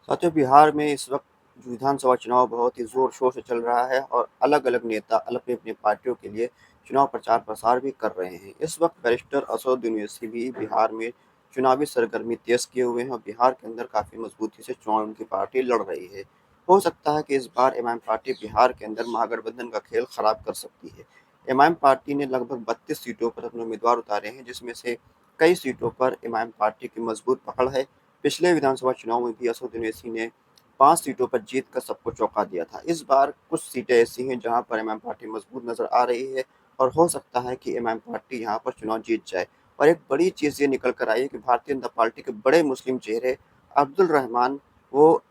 साथियों, बिहार में इस वक्त जो विधानसभा चुनाव बहुत ही ज़ोर-शोर से चल रहा है और अलग-अलग नेता अपनी-अपनी पार्टियों के लिए चुनाव प्रचार-प्रसार भी कर रहे हैं। इस वक्त बैरिस्टर असदुद्दीन ओवैसी भी बिहार में चुनावी सरगर्मी तेज़ किए हुए हैं और बिहार के अंदर काफ़ी मजबूती से चुनाव उनकी पार्टी लड़ रही है। हो सकता है कि इस बार इमाम पार्टी बिहार के अंदर महागठबंधन का खेल खराब कर सकती है। इमाम पार्टी ने लगभग 32 सीटों पर अपने उम्मीदवार उतारे हैं, जिसमें से कई सीटों पर इमाम पार्टी की मजबूत पकड़ है। पिछले विधानसभा चुनाव में भी असदुद्दीन ओवैसी ने 5 सीटों पर जीत कर सबको चौंका दिया था। इस बार कुछ सीटें ऐसी हैं जहाँ पर इमाम पार्टी मजबूत नज़र आ रही है और हो सकता है कि इमाम पार्टी यहाँ पर चुनाव जीत जाए। और एक बड़ी चीज़ ये निकल कर आई है कि भारतीय जनता पार्टी के बड़े मुस्लिम चेहरे अब्दुल रहमान वो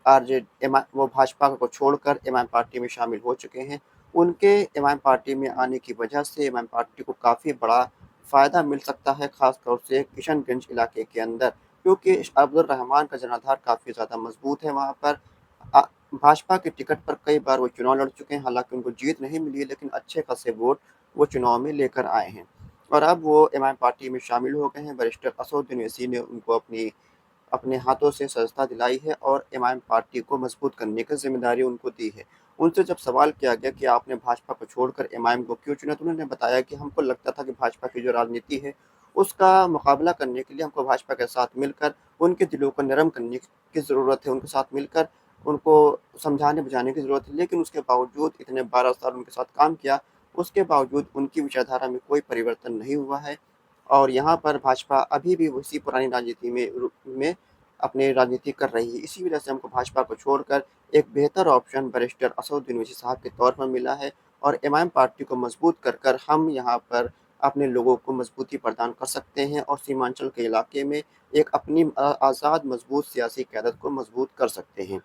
भाजपा को छोड़कर इमाम पार्टी में शामिल हो चुके हैं। उनके इमाम पार्टी में आने की वजह से इमाम पार्टी को काफ़ी बड़ा फ़ायदा मिल सकता है, ख़ास तौर से किशनगंज इलाके के अंदर। क्योंकि अब्दुल रहमान का जनाधार काफ़ी ज़्यादा मजबूत है वहाँ पर। अ, भाजपा के टिकट पर कई बार वो चुनाव लड़ चुके हैं, हालाँकि उनको जीत नहीं मिली है, लेकिन अच्छे खासे वोट वो चुनाव में लेकर आए हैं। और अब वो इमाम पार्टी में शामिल हो गए हैं। बैरिस्टर असदुद्दीन ओवैसी ने उनको अपने हाथों से सजता दिलाई है और इमाम पार्टी को मजबूत करने की ज़िम्मेदारी उनको दी है। उनसे जब सवाल किया गया कि आपने भाजपा को छोड़कर इमाम को क्यों चुना, तो उन्होंने बताया कि हमको लगता था कि भाजपा की जो राजनीति है, उसका मुकाबला करने के लिए हमको भाजपा के साथ मिलकर उनके दिलों को नरम करने की ज़रूरत है, उनके साथ मिलकर उनको समझाने-बुझाने की ज़रूरत है। लेकिन उसके बावजूद इतने 12 साल उनके साथ काम किया, उसके बावजूद उनकी विचारधारा में कोई परिवर्तन नहीं हुआ है और यहाँ पर भाजपा अभी भी उसी पुरानी राजनीति में अपनी राजनीति कर रही है। इसी वजह से हमको भाजपा को छोड़कर एक बेहतर ऑप्शन बैरिस्टर असदुद्दीन ओवैसी साहब के तौर पर मिला है और इमाम पार्टी को मजबूत कर हम यहाँ पर अपने लोगों को मजबूती प्रदान कर सकते हैं और सीमांचल के इलाके में एक अपनी आज़ाद मजबूत सियासी क़यादत को मजबूत कर सकते हैं।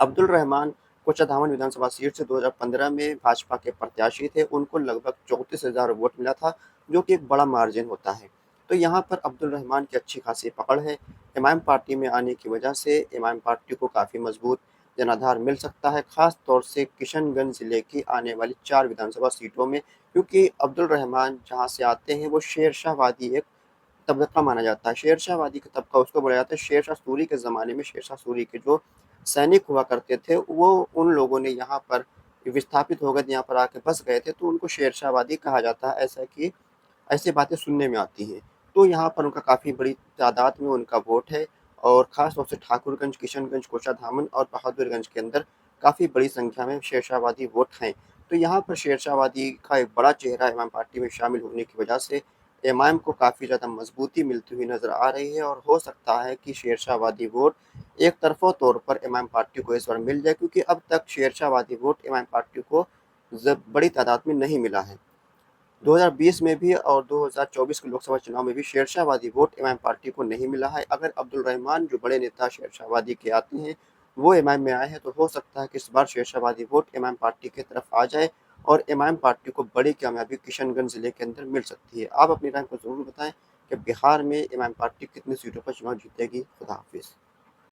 अब्दुल रहमान कोचाधामन विधानसभा सीट से 2015 में भाजपा के प्रत्याशी थे। उनको लगभग 34,000 वोट मिला था, जो कि एक बड़ा मार्जिन होता है। तो यहाँ पर अब्दुल रहमान की अच्छी खासी पकड़ है। इमाम पार्टी में आने की वजह से इमाम पार्टी को काफ़ी मजबूत जनाधार मिल सकता है, ख़ास तौर से किशनगंज ज़िले की आने वाली 4 विधानसभा सीटों में, क्योंकि अब्दुल रहमान जहाँ से आते हैं, वो शेरशाह वादी एक तबक़ा माना जाता है। शेरशाह वादी का तबक़ा उसको बोला जाता है, शेरशाह सूरी के ज़माने में शेरशाह सूरी के जो सैनिक हुआ करते थे, वो उन लोगों ने यहाँ पर विस्थापित हो गए, यहाँ पर आके बस गए थे, तो उनको शेरशाह वादी कहा जाता है। ऐसी बातें सुनने में आती हैं। तो यहाँ पर उनका काफ़ी बड़ी तादाद में उनका वोट है और ख़ास तौर से ठाकुरगंज, किशनगंज, कोचाधामन और बहादुरगंज के अंदर काफ़ी बड़ी संख्या में शेरशाह वादी वोट हैं। तो यहाँ पर शेरशाह वादी का एक बड़ा चेहरा इमाम पार्टी में शामिल होने की वजह से इमाम को काफ़ी ज़्यादा मजबूती मिलती हुई नज़र आ रही है और हो सकता है कि शेरशाह वादी वोट एक तरफ़ा तौर पर इमाम पार्टी को इस बार मिल जाए, क्योंकि अब तक शेरशाह वादी वोट इमाम पार्टी को बड़ी तादाद में नहीं मिला है। 2020 में भी और 2024 के लोकसभा चुनाव में भी शेरशाह वादी वोट इमाम पार्टी को नहीं मिला है। अगर अब्दुल रहमान जो बड़े नेता शेरशाह वादी के आते हैं, वो इमाम में आए हैं, तो हो सकता है कि इस बार शेरशाह वादी वोट इमाम पार्टी की तरफ आ जाए और इमाम पार्टी को बड़ी कामयाबी किशनगंज ज़िले के अंदर मिल सकती है। आप अपनी राय को ज़रूर बताएँ कि बिहार में इमाम पार्टी कितनी सीटों पर चुनाव जीतेगी? खुदा हाफ़िज़।